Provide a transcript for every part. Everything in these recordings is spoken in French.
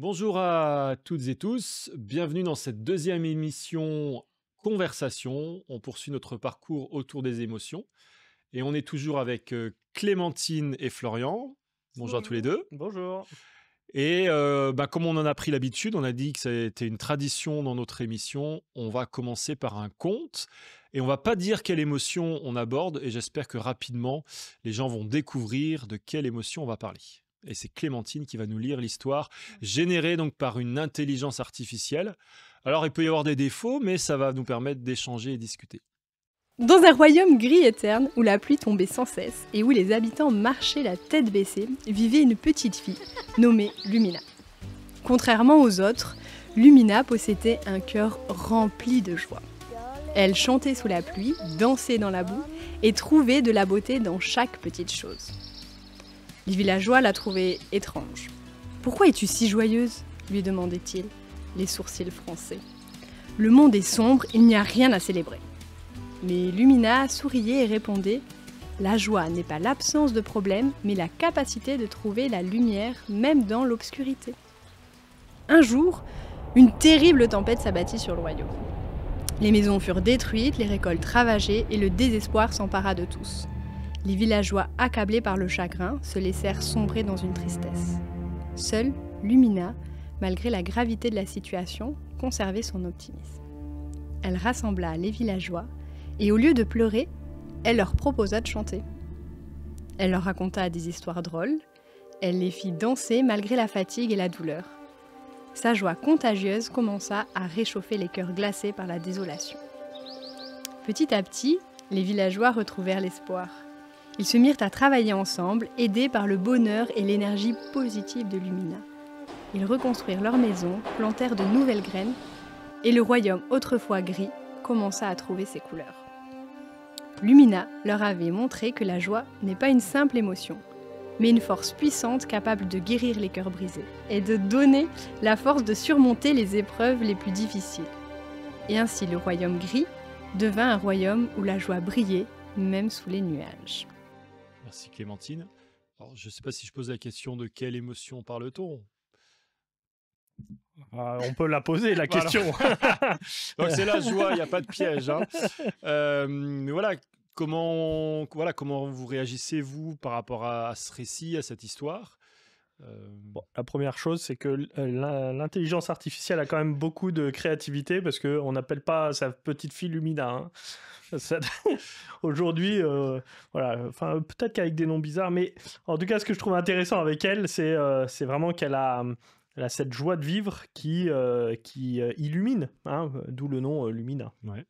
Bonjour à toutes et tous, bienvenue dans cette deuxième émission Conversation. On poursuit notre parcours autour des émotions et on est toujours avec Clémentine et Florian. Bonjour à tous les Bonjour. deux. Bonjour. Et comme on en a pris l'habitude, on a dit que c'était une tradition dans notre émission. On va commencer par un conte et on va pas dire quelle émotion on aborde et j'espère que rapidement les gens vont découvrir de quelle émotion on va parler. Et c'est Clémentine qui va nous lire l'histoire générée donc par une intelligence artificielle. Alors il peut y avoir des défauts, mais ça va nous permettre d'échanger et discuter. Dans un royaume gris et terne, où la pluie tombait sans cesse et où les habitants marchaient la tête baissée, vivait une petite fille nommée Lumina. Contrairement aux autres, Lumina possédait un cœur rempli de joie. Elle chantait sous la pluie, dansait dans la boue et trouvait de la beauté dans chaque petite chose. Les villageois la trouvaient étrange. « Pourquoi es-tu si joyeuse ?» lui demandait-il, les sourcils froncés. « Le monde est sombre, il n'y a rien à célébrer. » Mais Lumina souriait et répondait « La joie n'est pas l'absence de problème, mais la capacité de trouver la lumière même dans l'obscurité. » Un jour, une terrible tempête s'abattit sur le royaume. Les maisons furent détruites, les récoltes ravagées et le désespoir s'empara de tous. Les villageois, accablés par le chagrin, se laissèrent sombrer dans une tristesse. Seule Lumina, malgré la gravité de la situation, conservait son optimisme. Elle rassembla les villageois et au lieu de pleurer, elle leur proposa de chanter. Elle leur raconta des histoires drôles, elle les fit danser malgré la fatigue et la douleur. Sa joie contagieuse commença à réchauffer les cœurs glacés par la désolation. Petit à petit, les villageois retrouvèrent l'espoir. Ils se mirent à travailler ensemble, aidés par le bonheur et l'énergie positive de Lumina. Ils reconstruirent leur maison, plantèrent de nouvelles graines, et le royaume autrefois gris commença à trouver ses couleurs. Lumina leur avait montré que la joie n'est pas une simple émotion, mais une force puissante capable de guérir les cœurs brisés et de donner la force de surmonter les épreuves les plus difficiles. Et ainsi le royaume gris devint un royaume où la joie brillait, même sous les nuages. Merci Clémentine. Alors, je ne sais pas si je pose la question de quelle émotion parle-t-on. On peut la poser, la Voilà. question. Donc c'est la joie, il n'y a pas de piège. Hein. Mais voilà, comment vous réagissez, vous, par rapport à ce récit, à cette histoire Bon, la première chose, c'est que l'intelligence artificielle a quand même beaucoup de créativité parce qu'on n'appelle pas sa petite fille Lumina. Hein. Aujourd'hui, voilà, enfin, peut-être qu'avec des noms bizarres, mais en tout cas, ce que je trouve intéressant avec elle, c'est vraiment qu'elle a... Elle a cette joie de vivre qui illumine, hein, d'où le nom Lumina. Ouais.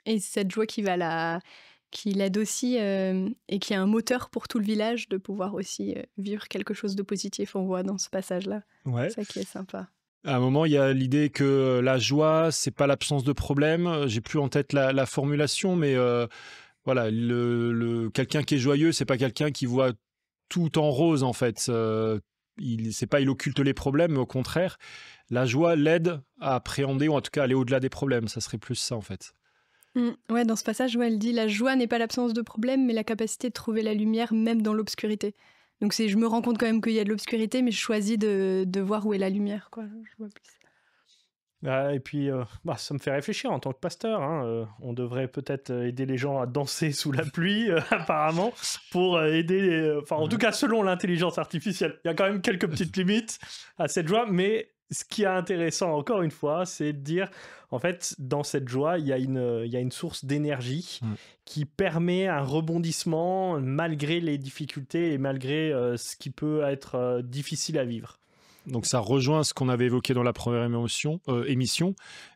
Et cette joie qui l'aide aussi et qui est un moteur pour tout le village de pouvoir aussi vivre quelque chose de positif, on voit dans ce passage-là. Ouais. C'est ça qui est sympa. À un moment, il y a l'idée que la joie, c'est pas l'absence de problème. J'ai plus en tête la formulation, mais voilà, quelqu'un qui est joyeux, c'est pas quelqu'un qui voit tout en rose en fait. Il occulte les problèmes, mais au contraire, la joie l'aide à appréhender ou en tout cas aller au-delà des problèmes. Ça serait plus ça en fait. Ouais, dans ce passage, elle dit « La joie n'est pas l'absence de problème, mais la capacité de trouver la lumière même dans l'obscurité. » Donc je me rends compte quand même qu'il y a de l'obscurité, mais je choisis de voir où est la lumière, quoi. Je vois plus. Et puis, ça me fait réfléchir en tant que pasteur. Hein, on devrait peut-être aider les gens à danser sous la pluie, apparemment, pour aider... en tout cas, selon l'intelligence artificielle. Il y a quand même quelques petites limites à cette joie, mais ce qui est intéressant, encore une fois, c'est de dire, en fait, dans cette joie, il y a une source d'énergie qui permet un rebondissement malgré les difficultés et malgré ce qui peut être difficile à vivre. Donc ça rejoint ce qu'on avait évoqué dans la première émission,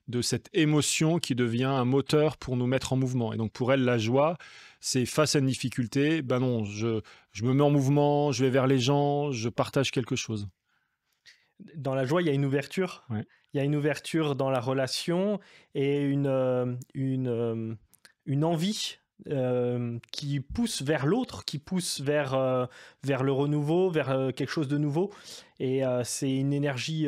de cette émotion qui devient un moteur pour nous mettre en mouvement. Et donc pour elle, la joie, c'est face à une difficulté, ben non, je me mets en mouvement, je vais vers les gens, je partage quelque chose. Dans la joie, il y a une ouverture. Ouais. Il y a une ouverture dans la relation et une envie qui pousse vers l'autre, qui pousse vers le renouveau, vers quelque chose de nouveau. Et c'est une énergie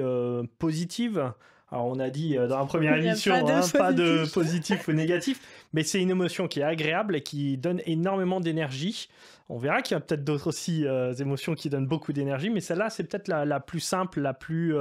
positive Alors, on a dit dans la première Il y a émission, pas de positif ou négatif, mais c'est une émotion qui est agréable et qui donne énormément d'énergie. On verra qu'il y a peut-être d'autres aussi émotions qui donnent beaucoup d'énergie, mais celle-là, c'est peut-être la plus simple, la plus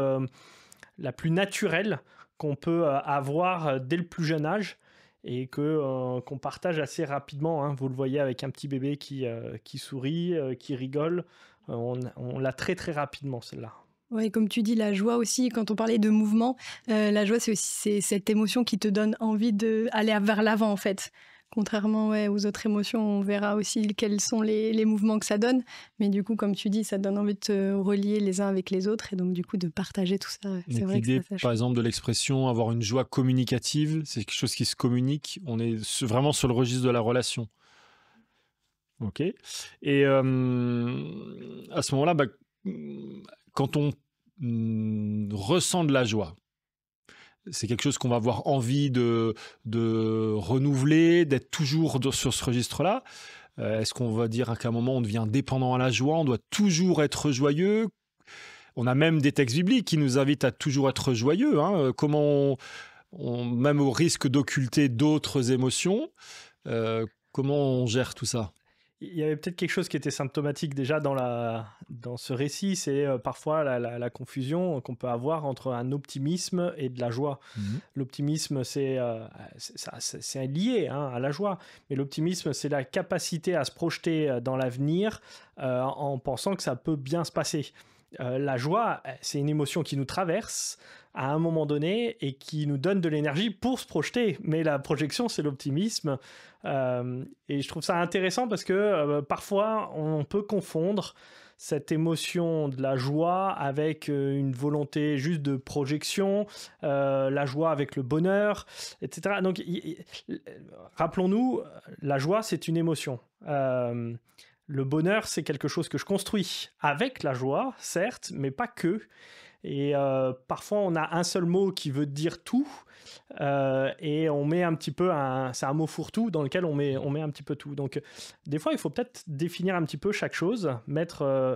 naturelle qu'on peut avoir dès le plus jeune âge et qu'on partage assez rapidement. Vous le voyez avec un petit bébé qui sourit, qui rigole. On l'a très très rapidement, celle-là. Oui, comme tu dis, la joie aussi, quand on parlait de mouvement, la joie, c'est cette émotion qui te donne envie d'aller vers l'avant, en fait. Contrairement aux autres émotions, on verra aussi quels sont les mouvements que ça donne. Mais du coup, comme tu dis, ça donne envie de te relier les uns avec les autres et donc du coup de partager tout ça. C'est vrai que L'idée, ça par exemple, de l'expression avoir une joie communicative, c'est quelque chose qui se communique. On est vraiment sur le registre de la relation. Ok. Et à ce moment-là, quand on ressent de la joie, c'est quelque chose qu'on va avoir envie de renouveler, d'être toujours sur ce registre-là. Est-ce qu'on va dire qu'à un moment, on devient dépendant à la joie, on doit toujours être joyeux? On a même des textes bibliques qui nous invitent à toujours être joyeux. Comment même au risque d'occulter d'autres émotions, comment on gère tout ça? Il y avait peut-être quelque chose qui était symptomatique déjà dans ce récit, c'est parfois la confusion qu'on peut avoir entre un optimisme et de la joie. L'optimisme, c'est lié à la joie, mais l'optimisme, c'est la capacité à se projeter dans l'avenir en pensant que ça peut bien se passer. La joie, c'est une émotion qui nous traverse à un moment donné et qui nous donne de l'énergie pour se projeter. Mais la projection, c'est l'optimisme. Et je trouve ça intéressant parce que parfois, on peut confondre cette émotion de la joie avec une volonté juste de projection, la joie avec le bonheur, etc. Donc, rappelons-nous, la joie, c'est une émotion. Le bonheur, c'est quelque chose que je construis avec la joie, certes, mais pas que. Et parfois, on a un seul mot qui veut dire tout, et on met un petit peu c'est un mot fourre-tout dans lequel on met un petit peu tout. Donc, des fois, il faut peut-être définir un petit peu chaque chose,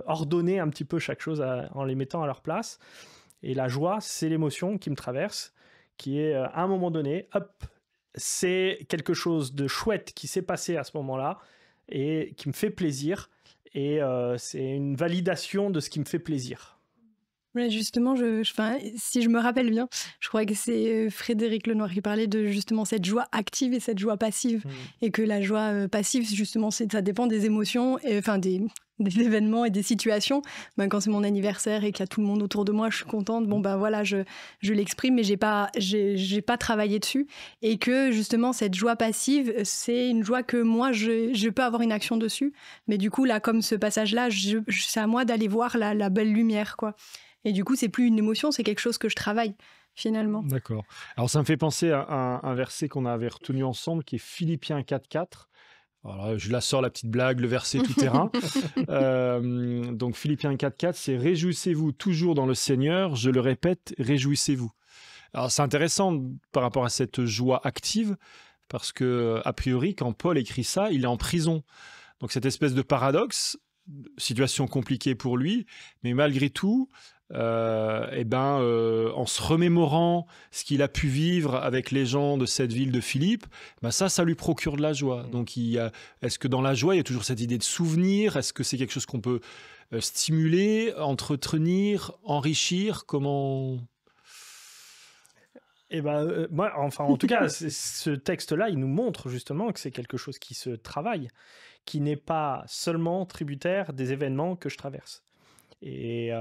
ordonner un petit peu chaque chose en les mettant à leur place. Et la joie, c'est l'émotion qui me traverse, qui est à un moment donné, hop, c'est quelque chose de chouette qui s'est passé à ce moment-là et qui me fait plaisir. Et c'est une validation de ce qui me fait plaisir. Ouais, justement, si je me rappelle bien, je crois que c'est Frédéric Lenoir qui parlait de justement cette joie active et cette joie passive. Et que la joie passive, justement, ça dépend des émotions, des événements et des situations. Quand c'est mon anniversaire et qu'il y a tout le monde autour de moi, je suis contente. Voilà, je l'exprime, mais j'ai pas travaillé dessus. Et que justement, cette joie passive, c'est une joie que moi, je peux avoir une action dessus. Mais du coup, là, comme ce passage-là, c'est à moi d'aller voir la belle lumière, quoi. Et du coup, c'est plus une émotion, c'est quelque chose que je travaille, finalement. D'accord. Alors, ça me fait penser à un verset qu'on avait retenu ensemble, qui est Philippiens 4.4. Alors, je la sors, la petite blague, le verset tout terrain. Donc, Philippiens 4.4, c'est « Réjouissez-vous toujours dans le Seigneur ». Je le répète, réjouissez-vous. Alors, c'est intéressant par rapport à cette joie active, parce que, a priori, quand Paul écrit ça, il est en prison. Donc, cette espèce de paradoxe, situation compliquée pour lui, mais malgré tout, en se remémorant ce qu'il a pu vivre avec les gens de cette ville de Philippe, ça lui procure de la joie. Donc, est-ce que dans la joie, il y a toujours cette idée de souvenir? Est-ce que c'est quelque chose qu'on peut stimuler, entretenir, enrichir? Comment... moi, en tout cas, ce texte-là, il nous montre justement que c'est quelque chose qui se travaille, qui n'est pas seulement tributaire des événements que je traverse. Et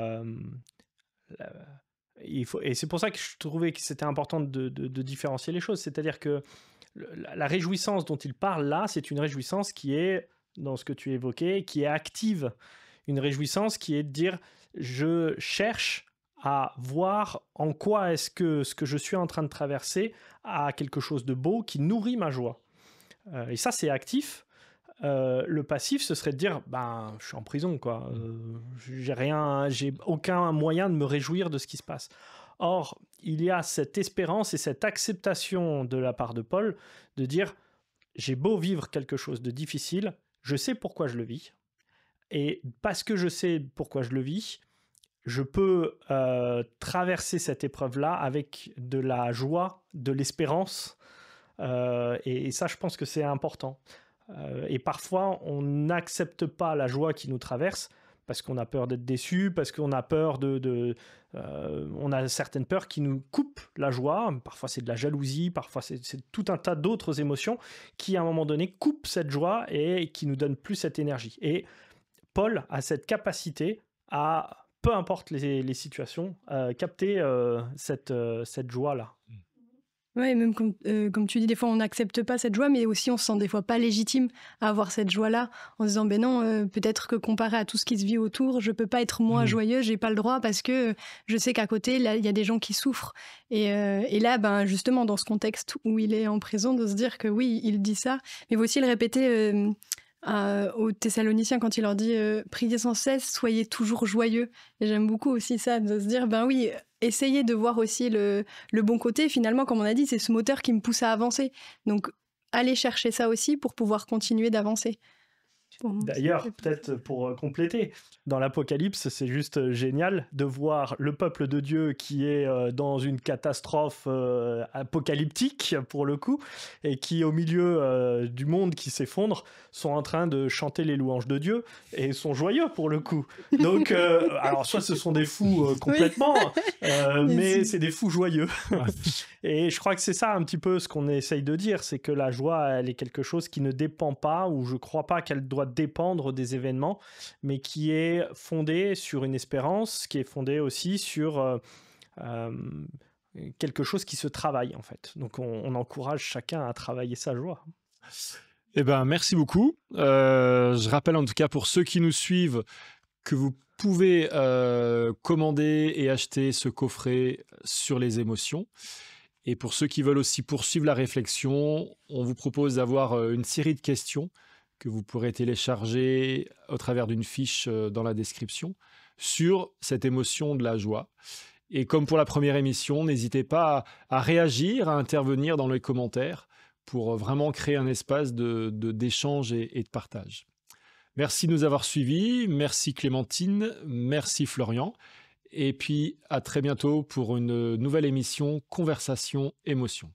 c'est pour ça que je trouvais que c'était important de différencier les choses. C'est-à-dire que la réjouissance dont il parle là, c'est une réjouissance qui est, dans ce que tu évoquais, qui est active. Une réjouissance qui est de dire, je cherche à voir en quoi est-ce que ce que je suis en train de traverser a quelque chose de beau qui nourrit ma joie. Et ça, c'est actif. Le passif, ce serait de dire, je suis en prison, quoi. J'ai aucun moyen de me réjouir de ce qui se passe. Or, il y a cette espérance et cette acceptation de la part de Paul de dire, j'ai beau vivre quelque chose de difficile, je sais pourquoi je le vis. Et parce que je sais pourquoi je le vis, je peux traverser cette épreuve-là avec de la joie, de l'espérance. Et ça, je pense que c'est important. Et parfois, on n'accepte pas la joie qui nous traverse parce qu'on a peur d'être déçu, parce qu'on a peur on a certaines peurs qui nous coupent la joie. Parfois, c'est de la jalousie, parfois, c'est tout un tas d'autres émotions qui, à un moment donné, coupent cette joie et qui nous donnent plus cette énergie. Et Paul a cette capacité à, peu importe les situations, capter cette joie-là. Ouais, même comme tu dis, des fois on n'accepte pas cette joie, mais aussi on se sent des fois pas légitime à avoir cette joie-là, en se disant ben non, peut-être que comparé à tout ce qui se vit autour, je peux pas être moi joyeux, j'ai pas le droit parce que je sais qu'à côté, là, il y a des gens qui souffrent. Et là, ben justement, dans ce contexte où il est en prison, de se dire que oui, il dit ça, mais il faut aussi le répéter aux Thessaloniciens quand il leur dit priez sans cesse, soyez toujours joyeux. Et j'aime beaucoup aussi ça, de se dire ben oui, essayez de voir aussi le bon côté. Finalement, comme on a dit, c'est ce moteur qui me pousse à avancer. Donc, allez chercher ça aussi pour pouvoir continuer d'avancer. D'ailleurs, peut-être pour compléter, dans l'Apocalypse, c'est juste génial de voir le peuple de Dieu qui est dans une catastrophe apocalyptique, pour le coup, et qui, au milieu du monde qui s'effondre, sont en train de chanter les louanges de Dieu et sont joyeux, pour le coup. Donc, alors, soit ce sont des fous complètement, mais c'est des fous joyeux. Et je crois que c'est ça un petit peu ce qu'on essaye de dire, c'est que la joie, elle est quelque chose qui ne dépend pas, ou je ne crois pas qu'elle doit dépendre des événements, mais qui est fondée sur une espérance, qui est fondée aussi sur quelque chose qui se travaille, en fait. Donc on encourage chacun à travailler sa joie. Eh ben, merci beaucoup. Je rappelle en tout cas pour ceux qui nous suivent que vous pouvez commander et acheter ce coffret sur les émotions. Et pour ceux qui veulent aussi poursuivre la réflexion, on vous propose d'avoir une série de questions que vous pourrez télécharger au travers d'une fiche dans la description sur cette émotion de la joie. Et comme pour la première émission, n'hésitez pas à réagir, à intervenir dans les commentaires pour vraiment créer un espace d'échange et de partage. Merci de nous avoir suivis, merci Clémentine, merci Florian. Et puis, à très bientôt pour une nouvelle émission Conversation Émotion.